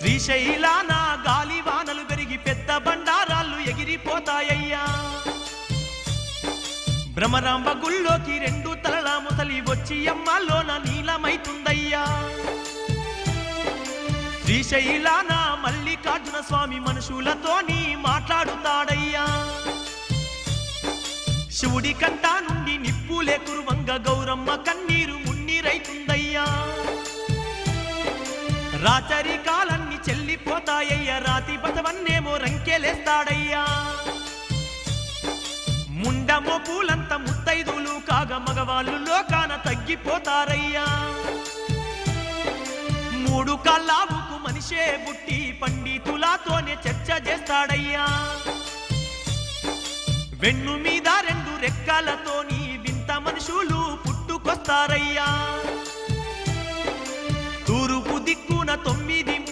శ్రీశైలాన గాలివానలు పెరిగి పెద్ద బండారాళ్ళు ఎగిరిపోతాయ్యా భ్రమరాంబ గుళ్ళోకి రెండు తలల ముసలి వచ్చి అమ్మలోన నీలమైతుందయ్యా శ్రీశైలాన మల్లికార్జున స్వామి మనుషులతోని మాట్లాడుతాడయ్యా శివుడి కంట నుండి నిప్పులే కురువంగ గౌరమ్మ కన్నీరు మున్నీరైతుందయ్యా రాచరి కాలన్నీ చెల్లిపోతాయ్యా రాతి బతవన్నేమో రంకెలేస్తాడయ్యా ముండమో పూలంత ముత్తైదులు కాగా మగవాళ్ళు లోకాన తగ్గిపోతారయ్యా మూడు కల్లావుకు మనిషే బుట్టి పండితులతోనే చర్చ చేస్తాడయ్యా వెన్ను మీద రెండు రెక్కలతోని వింత మనుషులు పుట్టుకొస్తారయ్యా తూర్పు దిక్కున 9